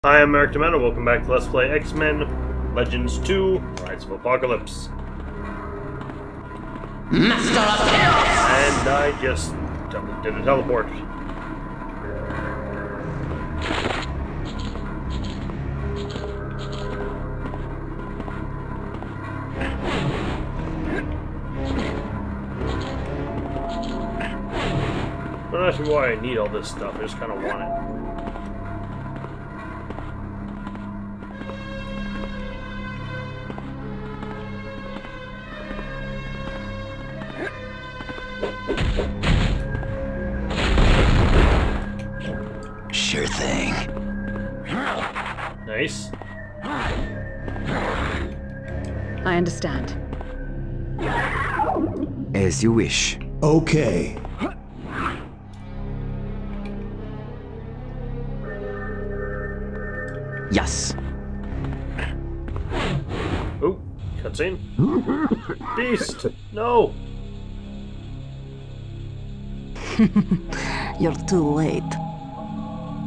Hi, I'm Eric Demento. Welcome back to Let's Play X-Men Legends 2 Rise of Apocalypse. Master of Chaos! And I just did a teleport. I'm not sure why I need all this stuff, I just kind of want it. Sure thing. Nice. I understand. As you wish. Okay. Yes. Oh, cutscene. Beast! No! You're too late.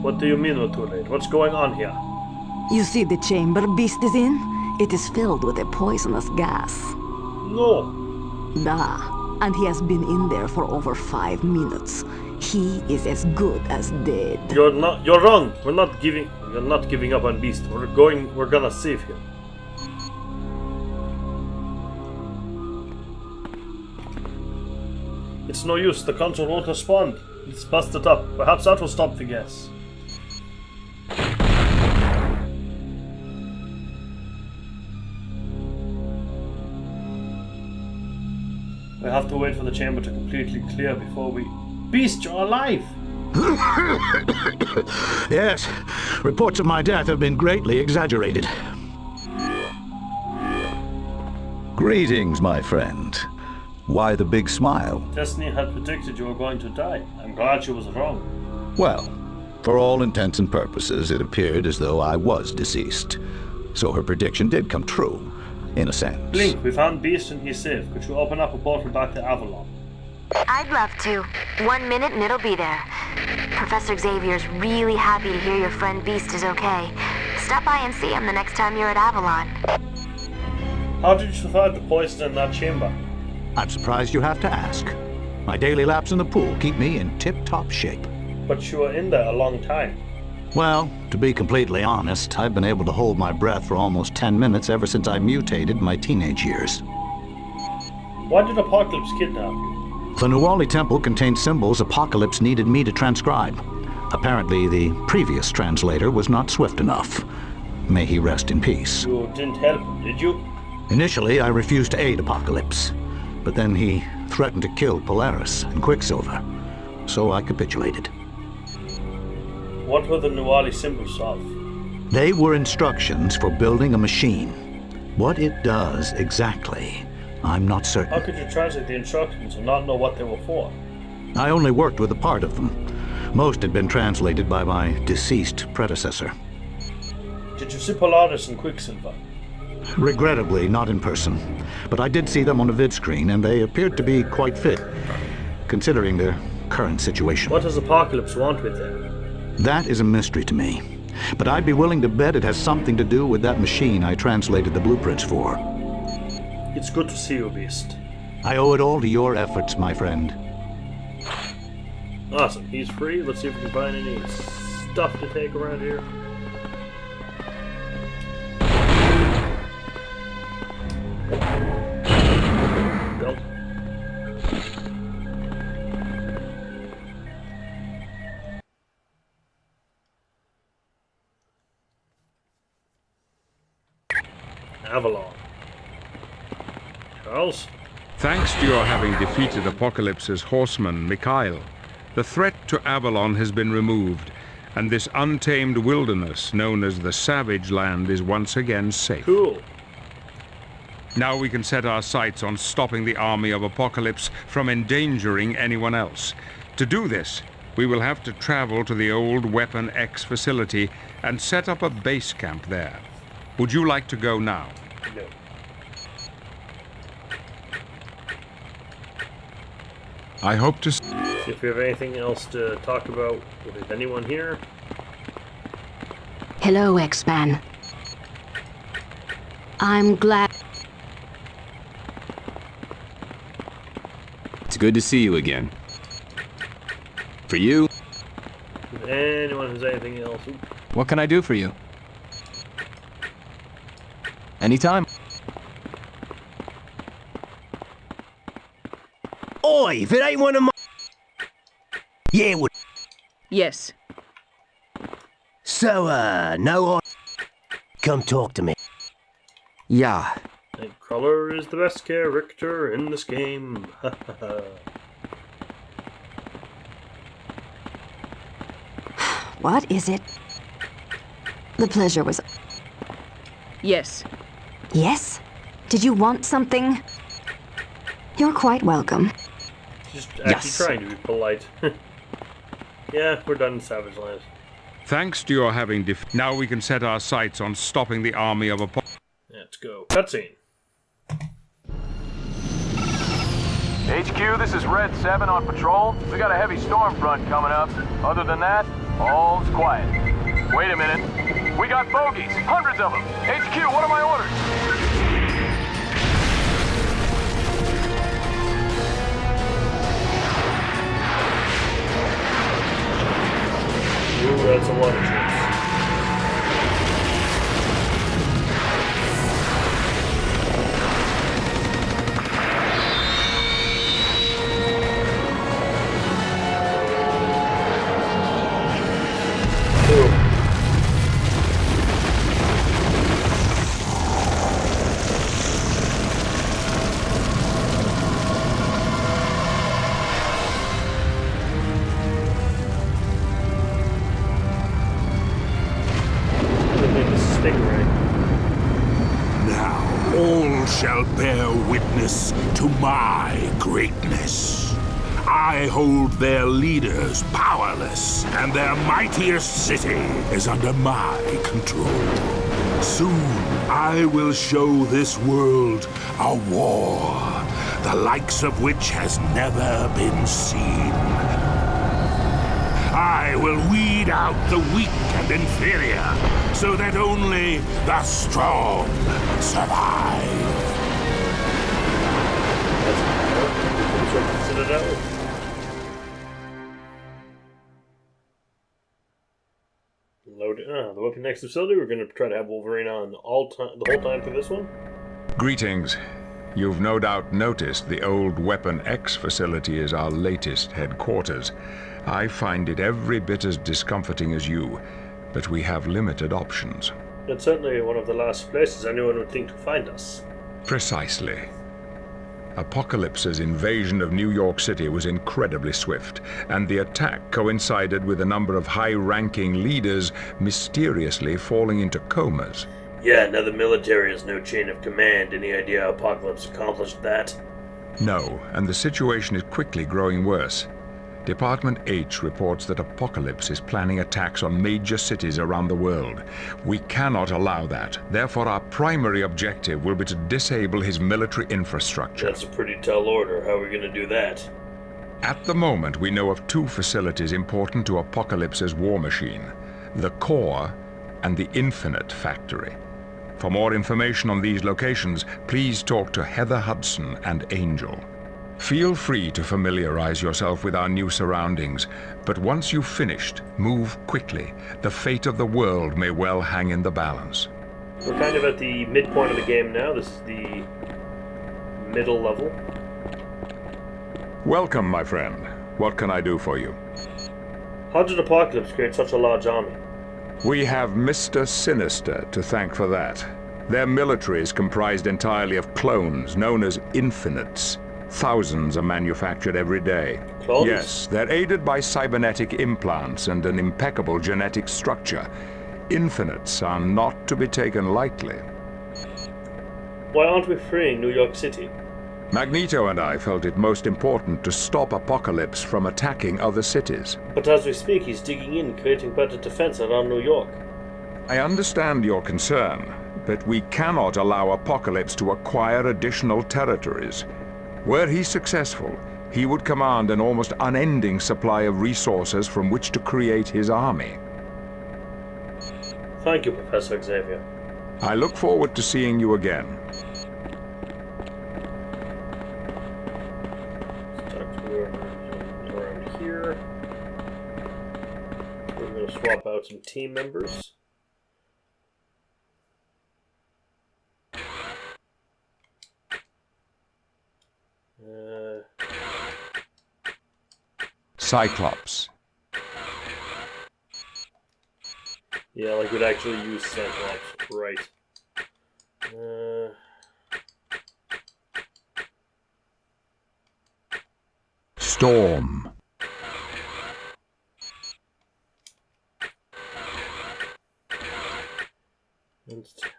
What do you mean we're too late? What's going on here? You see the chamber Beast is in? It is filled with a poisonous gas. No! Da. And he has been in there for over 5 minutes. He is as good as dead. You're wrong! We're not giving up on Beast. We're gonna save him. It's no use, the console won't respond. It's busted up. Perhaps that will stop the gas. We have to wait for the chamber to completely clear before we... Beast, you're alive! Yes, reports of my death have been greatly exaggerated. Greetings, my friend. Why the big smile? Destiny had predicted you were going to die. I'm glad she was wrong. Well, for all intents and purposes, it appeared as though I was deceased. So her prediction did come true, in a sense. Blink, we found Beast and he's safe. Could you open up a portal back to Avalon? I'd love to. 1 minute and it'll be there. Professor Xavier's really happy to hear your friend Beast is okay. Stop by and see him the next time you're at Avalon. How did you survive the poison in that chamber? I'm surprised you have to ask. My daily laps in the pool keep me in tip-top shape. But you were in there a long time. Well, to be completely honest, I've been able to hold my breath for almost 10 minutes ever since I mutated in my teenage years. Why did Apocalypse kidnap you? The Narwhal temple contained symbols Apocalypse needed me to transcribe. Apparently, the previous translator was not swift enough. May he rest in peace. You didn't help him, did you? Initially, I refused to aid Apocalypse, but then he threatened to kill Polaris and Quicksilver, so I capitulated. What were the Narwhal symbols of? They were instructions for building a machine. What it does exactly, I'm not certain. How could you translate the instructions and not know what they were for? I only worked with a part of them. Most had been translated by my deceased predecessor. Did you see Polaris and Quicksilver? Regrettably, not in person. But I did see them on a vid screen, and they appeared to be quite fit, considering their current situation. What does Apocalypse want with them? That is a mystery to me. But I'd be willing to bet it has something to do with that machine I translated the blueprints for. It's good to see you, Beast. I owe it all to your efforts, my friend. Awesome, he's free. Let's see if we can find any stuff to take around here. Belt. Avalon. Charles? Thanks to your having defeated Apocalypse's horseman, Mikhail, the threat to Avalon has been removed, and this untamed wilderness known as the Savage Land is once again safe. Cool. Now we can set our sights on stopping the army of Apocalypse from endangering anyone else. To do this, we will have to travel to the old Weapon X facility and set up a base camp there. Would you like to go now? No. I hope to... See if we have anything else to talk about with anyone here. Hello, X-Man. I'm glad. It's good to see you again. For you, If anyone has anything else. Ooh. what can I do for you? Anytime. Oi, if it ain't one of my... Yeah, well... Yes. So, no... Come talk to me. Yeah. Nightcrawler is the best character in this game. What is it? The pleasure was... Yes. Yes? Did you want something? You're quite welcome. Just actually Yes. trying to be polite. Yeah, we're done in Savage Lands. Thanks to your having now we can set our sights on stopping the army of Let's go. Cutscene. HQ, this is Red 7 on patrol. We got a heavy storm front coming up. Other than that, all's quiet. Wait a minute. We got bogeys, hundreds of them. HQ, what are my orders? Ooh, that's a lot of troops. Now all shall bear witness to my greatness. I hold their leaders powerless, and their mightiest city is under my control. Soon I will show this world a war, the likes of which has never been seen. I will weed out the weak and inferior, so that only the strong survive. Consider that one. Load the weapon next facility. We're going to try to have Wolverine on the whole time through this one. Greetings. You've no doubt noticed the old Weapon X facility is our latest headquarters. I find it every bit as discomforting as you, but we have limited options. It's certainly one of the last places anyone would think to find us. Precisely. Apocalypse's invasion of New York City was incredibly swift, and the attack coincided with a number of high-ranking leaders mysteriously falling into comas. Yeah, now the military has no chain of command. Any idea how Apocalypse accomplished that? No, and the situation is quickly growing worse. Department H reports that Apocalypse is planning attacks on major cities around the world. We cannot allow that. Therefore, our primary objective will be to disable his military infrastructure. That's a pretty tall order. How are we going to do that? At the moment, we know of two facilities important to Apocalypse's war machine: the Core and the Infinite Factory. For more information on these locations, please talk to Heather Hudson and Angel. Feel free to familiarize yourself with our new surroundings, but once you've finished, move quickly. The fate of the world may well hang in the balance. We're kind of at the midpoint of the game now. This is the middle level. Welcome, my friend. What can I do for you? How did Apocalypse create such a large army? We have Mr. Sinister to thank for that. Their military is comprised entirely of clones known as Infinites. Thousands are manufactured every day. Clones? Yes, they're aided by cybernetic implants and an impeccable genetic structure. Infinites are not to be taken lightly. Why aren't we freeing New York City? Magneto and I felt it most important to stop Apocalypse from attacking other cities. But as we speak, he's digging in, creating better defense around New York. I understand your concern, but we cannot allow Apocalypse to acquire additional territories. Were he successful, he would command an almost unending supply of resources from which to create his army. Thank you, Professor Xavier. I look forward to seeing you again. Let's talk to whoever's around here. We're going to swap out some team members. Cyclops. Yeah, like we'd actually use Cyclops, right. Storm.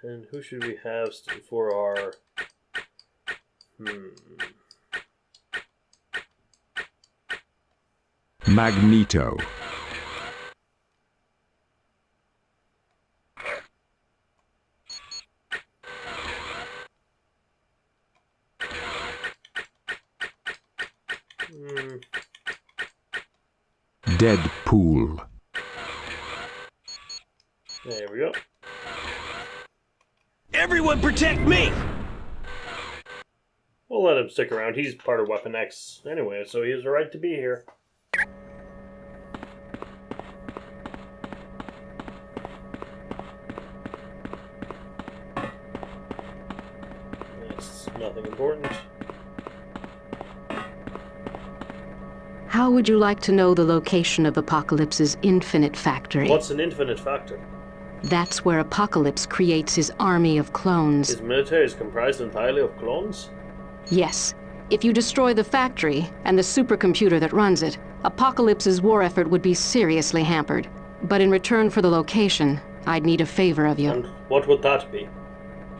And who should we have for our... Magneto. Deadpool. There we go. Everyone protect me! We'll let him stick around. He's part of Weapon X anyway, so he has a right to be here. That's nothing important. How would you like to know the location of Apocalypse's infinite factory? What's an infinite factor? That's where Apocalypse creates his army of clones. His military is comprised entirely of clones? Yes. If you destroy the factory and the supercomputer that runs it, Apocalypse's war effort would be seriously hampered. But in return for the location, I'd need a favor of you. And what would that be?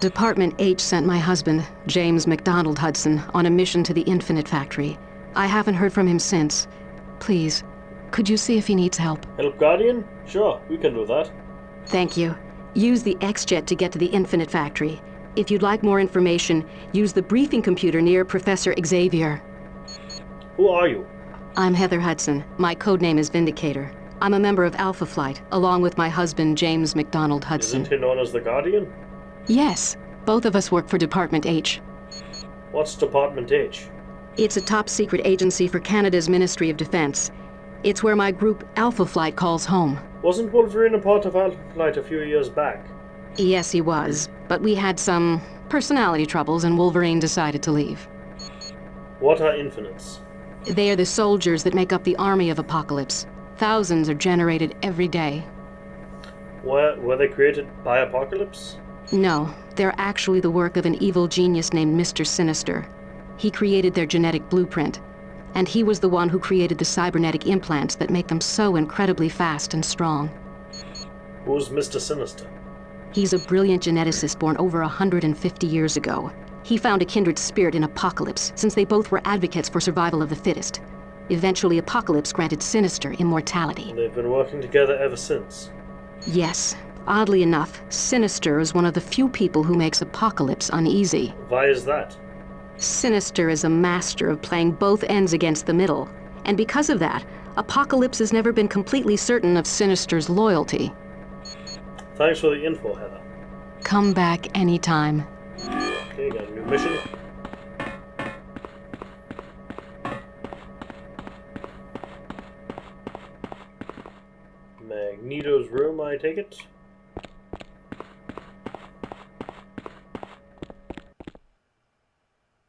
Department H sent my husband, James MacDonald Hudson, on a mission to the Infinite Factory. I haven't heard from him since. Please, could you see if he needs help? Help Guardian? Sure, we can do that. Thank you. Use the X-Jet to get to the Infinite Factory. If you'd like more information, use the briefing computer near Professor Xavier. Who are you? I'm Heather Hudson. My codename is Vindicator. I'm a member of Alpha Flight, along with my husband, James MacDonald Hudson. Isn't he known as the Guardian? Yes. Both of us work for Department H. What's Department H? It's a top-secret agency for Canada's Ministry of Defense. It's where my group, Alpha Flight, calls home. Wasn't Wolverine a part of Alpha Flight a few years back? Yes, he was. But we had some personality troubles and Wolverine decided to leave. What are Infinites? They are the soldiers that make up the army of Apocalypse. Thousands are generated every day. Were they created by Apocalypse? No, they're actually the work of an evil genius named Mr. Sinister. He created their genetic blueprint, and he was the one who created the cybernetic implants that make them so incredibly fast and strong. Who's Mr. Sinister? He's a brilliant geneticist born over 150 years ago. He found a kindred spirit in Apocalypse, since they both were advocates for survival of the fittest. Eventually, Apocalypse granted Sinister immortality. And they've been working together ever since? Yes. Oddly enough, Sinister is one of the few people who makes Apocalypse uneasy. Why is that? Sinister is a master of playing both ends against the middle. And because of that, Apocalypse has never been completely certain of Sinister's loyalty. Thanks for the info, Heather. Come back anytime. Okay, got a new mission. Magneto's room, I take it?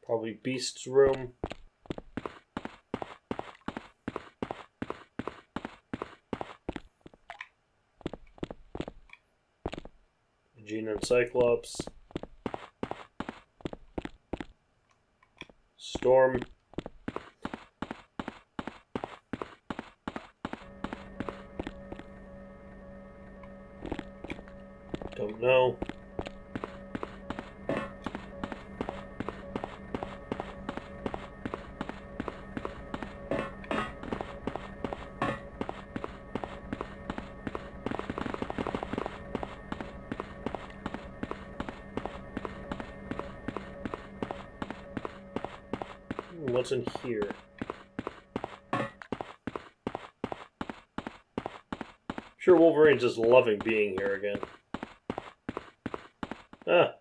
Probably Beast's room. Jean and Cyclops. Storm. Don't know. What's in here? Sure, Wolverine's just loving being here again. Ah,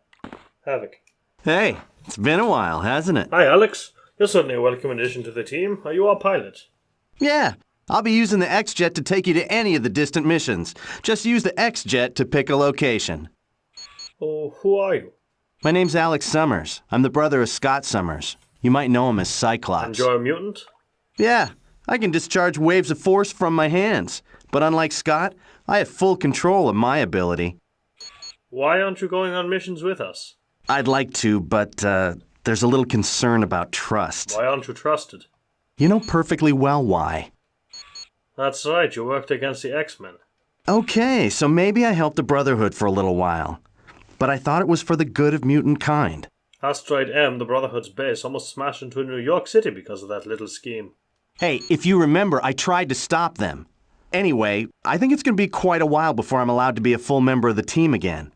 Havoc. Hey, it's been a while, hasn't it? Hi, Alex. You're certainly a welcome addition to the team. Are you our pilot? Yeah, I'll be using the X-Jet to take you to any of the distant missions. Just use the X-Jet to pick a location. Oh, who are you? My name's Alex Summers. I'm the brother of Scott Summers. You might know him as And Cyclops. you're a mutant? Yeah, I can discharge waves of force from my hands. But unlike Scott, I have full control of my ability. Why aren't you going on missions with us? I'd like to, but there's a little concern about trust. Why aren't you trusted? You know perfectly well why. That's right, you worked against the X-Men. Okay, so maybe I helped the Brotherhood for a little while. But I thought it was for the good of mutant kind. Asteroid M, the Brotherhood's base, almost smashed into New York City because of that little scheme. Hey, if you remember, I tried to stop them. Anyway, I think it's going to be quite a while before I'm allowed to be a full member of the team again.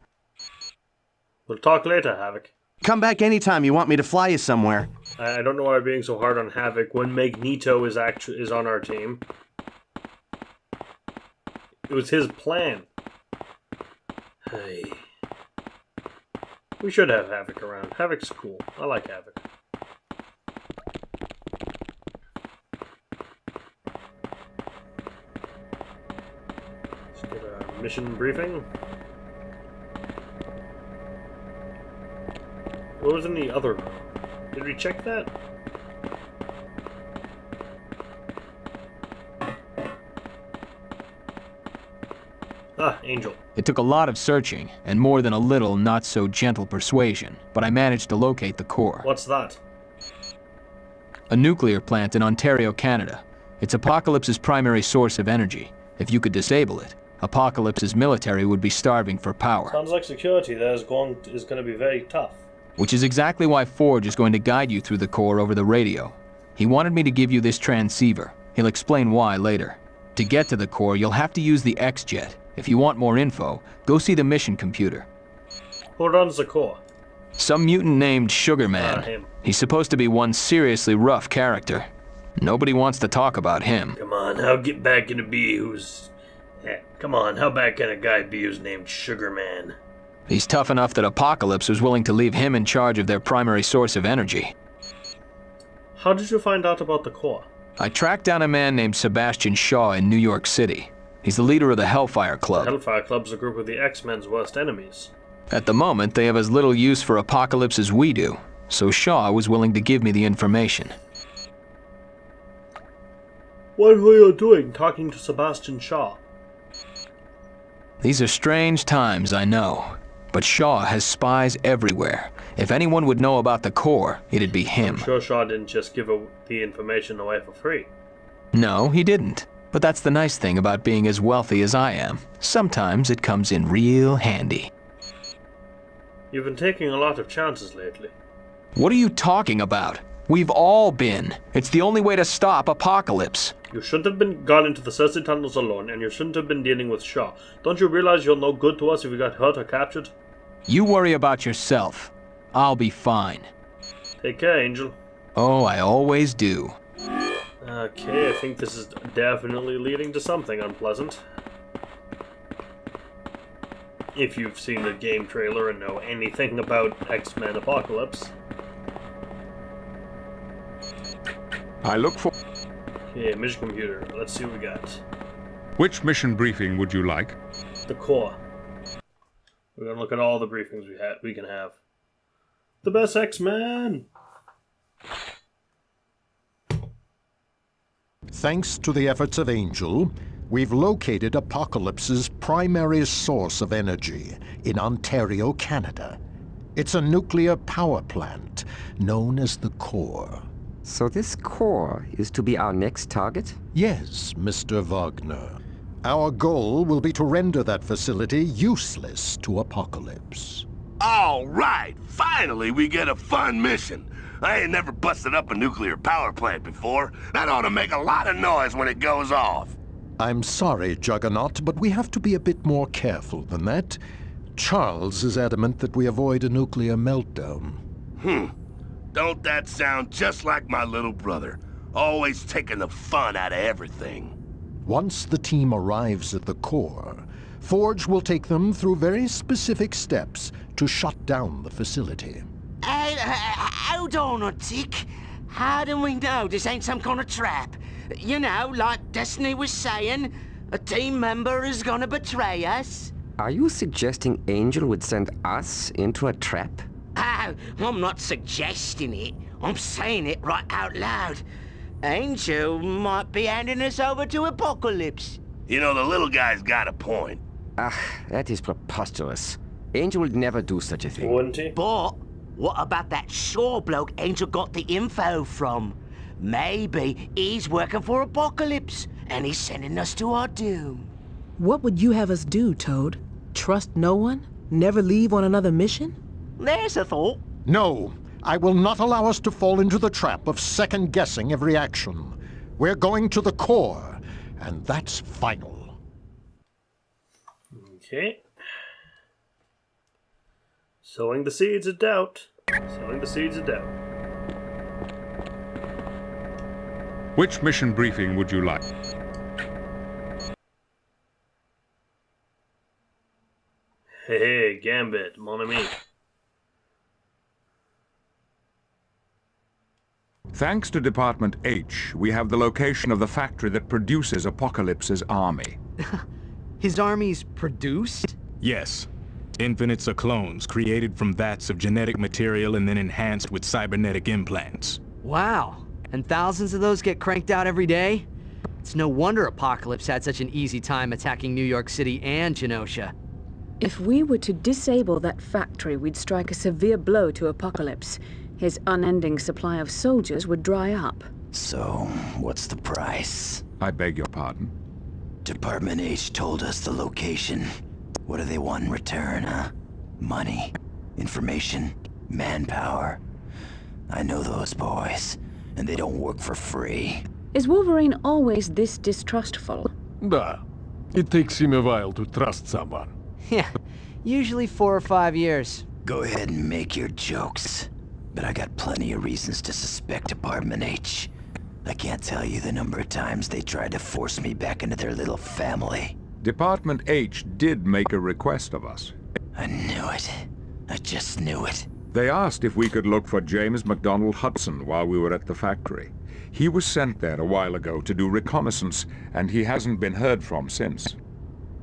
We'll talk later, Havoc. Come back anytime you want me to fly you somewhere. I don't know why we're being so hard on Havoc when Magneto is on our team. It was his plan. Hey. We should have Havoc around. Havoc's cool. I like Havoc. Let's get a mission briefing. What was in the other room? Did we check that? Ah, Angel. It took a lot of searching, and more than a little not-so-gentle persuasion, but I managed to locate the core. What's that? A nuclear plant in Ontario, Canada. It's Apocalypse's primary source of energy. If you could disable it, Apocalypse's military would be starving for power. Sounds like security there is going to be very tough. Which is exactly why Forge is going to guide you through the core over the radio. He wanted me to give you this transceiver. He'll explain why later. To get to the core, you'll have to use the X-Jet. If you want more info, go see the mission computer. Who runs the core? Some mutant named Sugarman. Him. He's supposed to be one seriously rough character. Nobody wants to talk about him. Come on, how get back in a bee who's... come on, how back can a guy be who's named Sugarman? He's tough enough that Apocalypse was willing to leave him in charge of their primary source of energy. How did you find out about the core? I tracked down a man named Sebastian Shaw in New York City. He's the leader of the Hellfire Club. The Hellfire Club's a group of the X-Men's worst enemies. At the moment, they have as little use for Apocalypse as we do, so Shaw was willing to give me the information. What were you doing talking to Sebastian Shaw? These are strange times, I know. But Shaw has spies everywhere. If anyone would know about the core, it'd be him. I'm sure Shaw didn't just give the information away for free. No, he didn't. But that's the nice thing about being as wealthy as I am. Sometimes it comes in real handy. You've been taking a lot of chances lately. What are you talking about? We've all been. It's the only way to stop Apocalypse. You shouldn't have gone into the Cersei tunnels alone, and you shouldn't have been dealing with Shaw. Don't you realize you're no good to us if we got hurt or captured? You worry about yourself. I'll be fine. Take care, Angel. Oh, I always do. Okay, I think this is definitely leading to something unpleasant. If you've seen the game trailer and know anything about X-Men Apocalypse. I look for... Okay, mission computer. Let's see what we got. Which mission briefing would you like? The core. We're gonna look at all the briefings we can have. The best X-Men! Thanks to the efforts of Angel, we've located Apocalypse's primary source of energy in Ontario, Canada. It's a nuclear power plant known as the core. So this core is to be our next target? Yes, Mr. Wagner. Our goal will be to render that facility useless to Apocalypse. All right! Finally, we get a fun mission. I ain't never busted up a nuclear power plant before. That ought to make a lot of noise when it goes off. I'm sorry, Juggernaut, but we have to be a bit more careful than that. Charles is adamant that we avoid a nuclear meltdown. Don't that sound just like my little brother? Always taking the fun out of everything. Once the team arrives at the core, Forge will take them through very specific steps to shut down the facility. Hold on a tick. How do we know this ain't some kind of trap? You know, like Destiny was saying, a team member is gonna betray us. Are you suggesting Angel would send us into a trap? Oh, I'm not suggesting it. I'm saying it right out loud. Angel might be handing us over to Apocalypse. You know, the little guy's got a point. Ah, that is preposterous. Angel would never do such a thing. Wouldn't he? But what about that Shaw bloke Angel got the info from? Maybe he's working for Apocalypse, and he's sending us to our doom. What would you have us do, Toad? Trust no one? Never leave on another mission? There's a thought. No, I will not allow us to fall into the trap of second-guessing every action. We're going to the core, and that's final. Okay. Sowing the seeds of doubt. Sowing the seeds of doubt. Which mission briefing would you like? Hey, Gambit, mon ami. Thanks to Department H, we have the location of the factory that produces Apocalypse's army. His army's produced? Yes. Infinites are clones created from vats of genetic material and then enhanced with cybernetic implants. Wow. And thousands of those get cranked out every day? It's no wonder Apocalypse had such an easy time attacking New York City and Genosha. If we were to disable that factory, we'd strike a severe blow to Apocalypse. His unending supply of soldiers would dry up. So, what's the price? I beg your pardon? Department H told us the location. What do they want in return, huh? Money, information, manpower. I know those boys, and they don't work for free. Is Wolverine always this distrustful? Da. It takes him a while to trust someone. Yeah, usually 4 or 5 years. Go ahead and make your jokes. But I got plenty of reasons to suspect Department H. I can't tell you the number of times they tried to force me back into their little family. Department H did make a request of us. I knew it. I just knew it. They asked if we could look for James MacDonald Hudson while we were at the factory. He was sent there a while ago to do reconnaissance, and he hasn't been heard from since.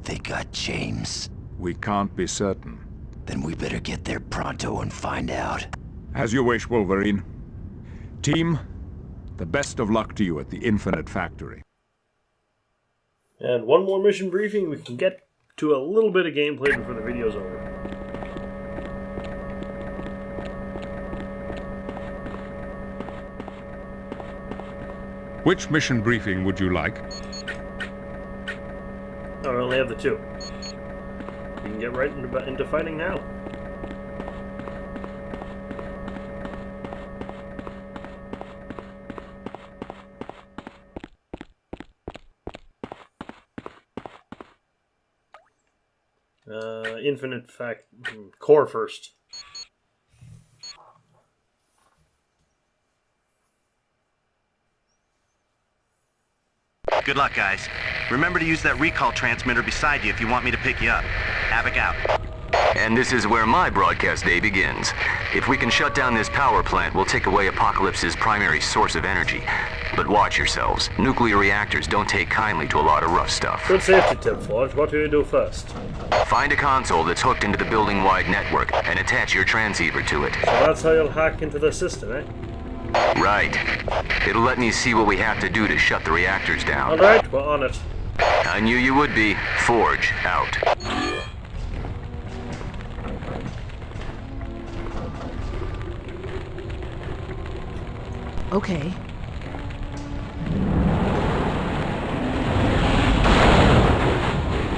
They got James. We can't be certain. Then we better get there pronto and find out. As you wish, Wolverine. Team, the best of luck to you at the Infinite Factory. And one more mission briefing, we can get to a little bit of gameplay before the video's over. Which mission briefing would you like? Oh, I only have the 2. We can get right into fighting now. Infinite core first. Good luck, guys. Remember to use that recall transmitter beside you if you want me to pick you up. Havoc out. And this is where my broadcast day begins. If we can shut down this power plant, we'll take away Apocalypse's primary source of energy. But watch yourselves. Nuclear reactors don't take kindly to a lot of rough stuff. Good safety tip, Forge. What do you do first? Find a console that's hooked into the building-wide network and attach your transceiver to it. So that's how you'll hack into the system, eh? Right. It'll let me see what we have to do to shut the reactors down. Alright, we're on it. I knew you would be. Forge, out. Okay.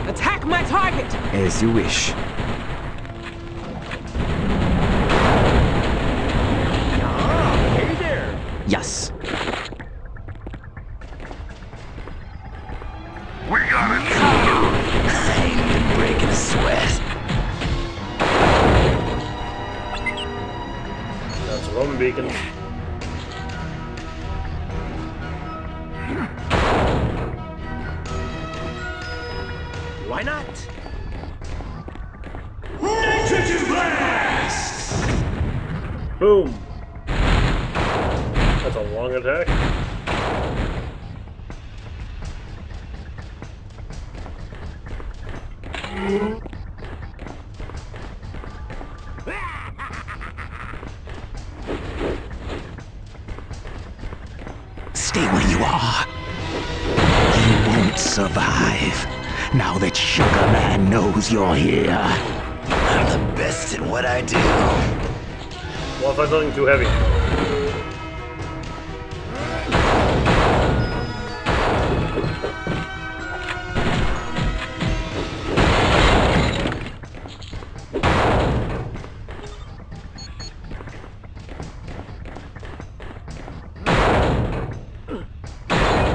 Attack my target! As you wish. Hey there! Yes. We got it. I ain't even breaking a sweat. That's a Roman beacon. Why not? Boom! That's a long attack. Stay where you are. You won't survive. Now that Sugar Man knows you're here. I'm the best at what I do. Well, if I find something too heavy.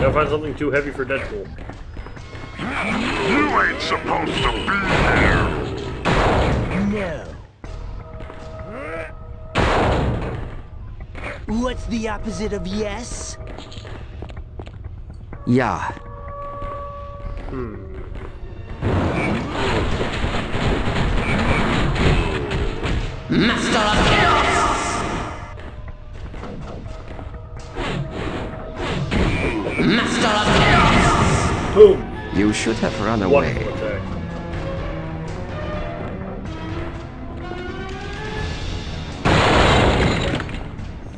Gotta find something too heavy for Deadpool. You ain't supposed to be here. No. What's the opposite of yes? Yeah. Master of Chaos! Master of Chaos! Boom! You should have run away. Wonderful attack.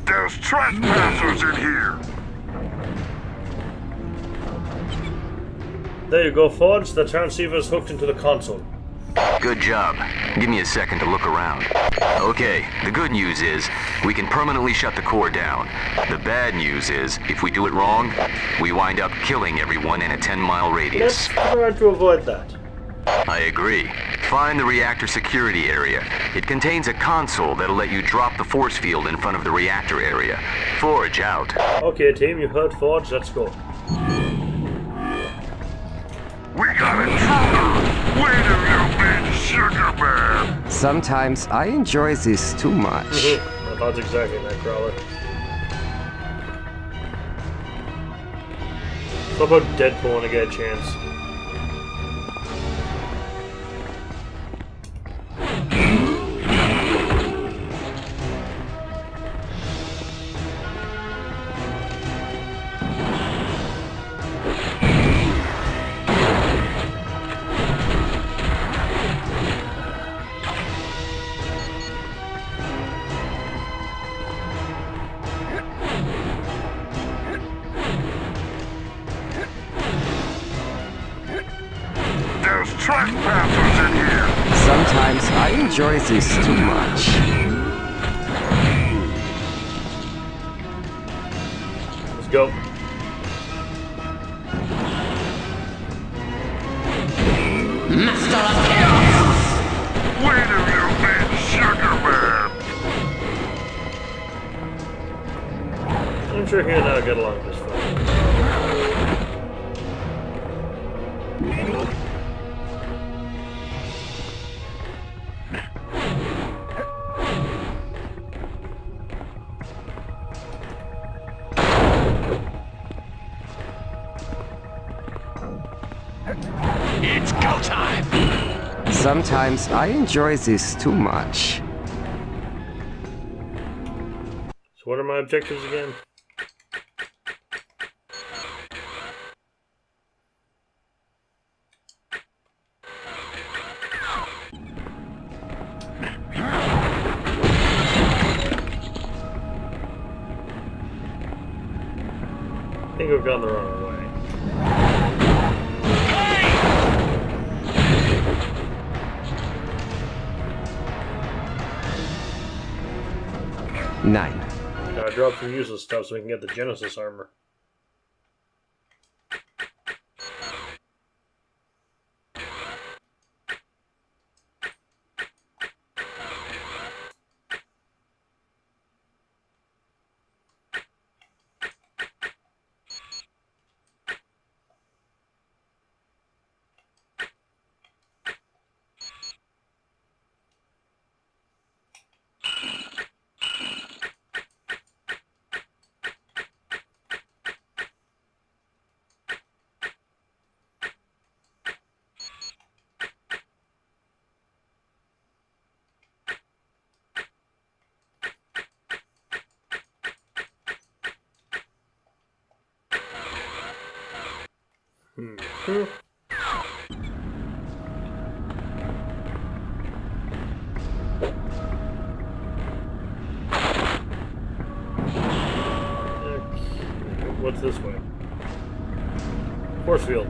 There's trespassers in here. There you go, Forge. The transceiver is hooked into the console. Good job. Give me a second to look around. Okay, the good news is we can permanently shut the core down. The bad news is if we do it wrong, we wind up killing everyone in a 10-mile radius. Let's try to avoid that. I agree. Find the reactor security area. It contains a console that'll let you drop the force field in front of the reactor area. Forge out. Okay, team, you heard Forge. Let's go. We got a intruder! Where have you been, Sugar Man? Sometimes I enjoy this too much. I thought exactly that, Crawler. How about Deadpool when I get a chance? There's trespassers in here. Sometimes I enjoy this too much. Let's go. Master of Chaos! Where have you been, Sugar Man? I'm sure he and I will get along just fine. It's go time. Sometimes I enjoy this too much. So what are my objectives again? I think we've gone the wrong way. 9. Gotta drop some useless stuff so we can get the Genesis armor. What's this way? Force field.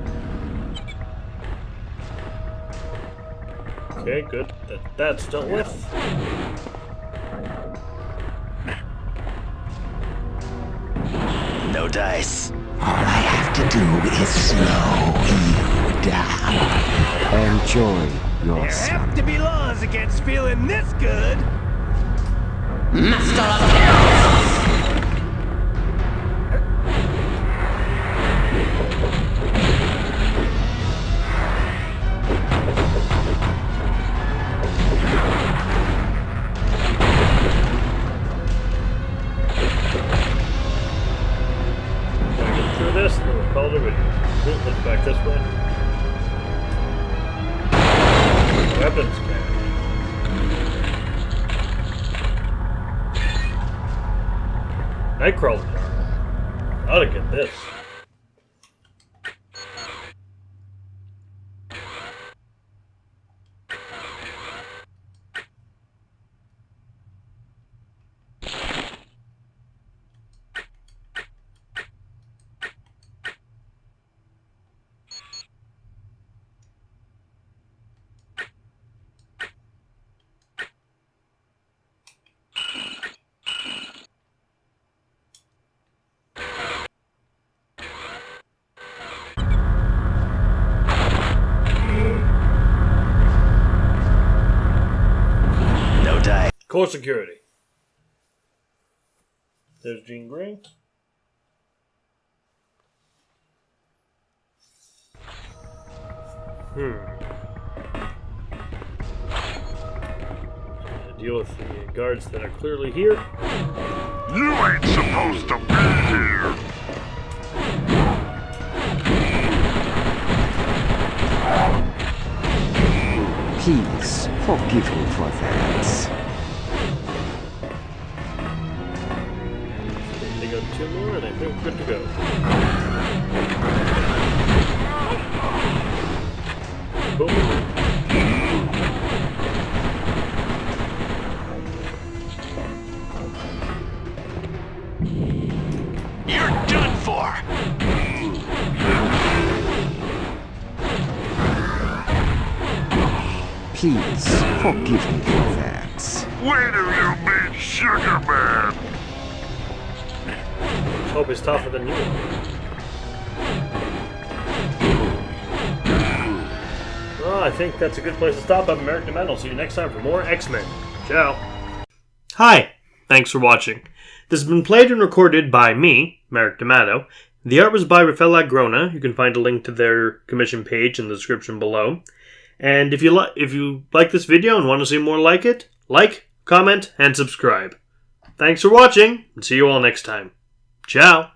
Okay, good. That's dealt with. No dice. All I have to do is slow you down. Enjoy There yourself. have to be laws against feeling this good. Master of Chaos! Through this, and then we'll call it a video. Let's back this way. Weapons cache. Nightcrawler. Ought to get this. Core security. There's Jean Grey. Deal with the guards that are clearly here. You ain't supposed to be here. Please forgive me for that. They got 2 more, and I think we're good to go. Boom. You're done for! Please forgive me for that. Wait till you meet Sugar Man! Let's hope he's tougher than you are. Well, I think that's a good place to stop. I'm Merrick DeMent. I'll see you next time for more X-Men. Ciao. Hi. Thanks for watching. This has been played and recorded by me, Merrick D'Amato. The art was by Rafael Agrona. You can find a link to their commission page in the description below. And if you like this video and want to see more like it, like, comment, and subscribe. Thanks for watching, and see you all next time. Ciao.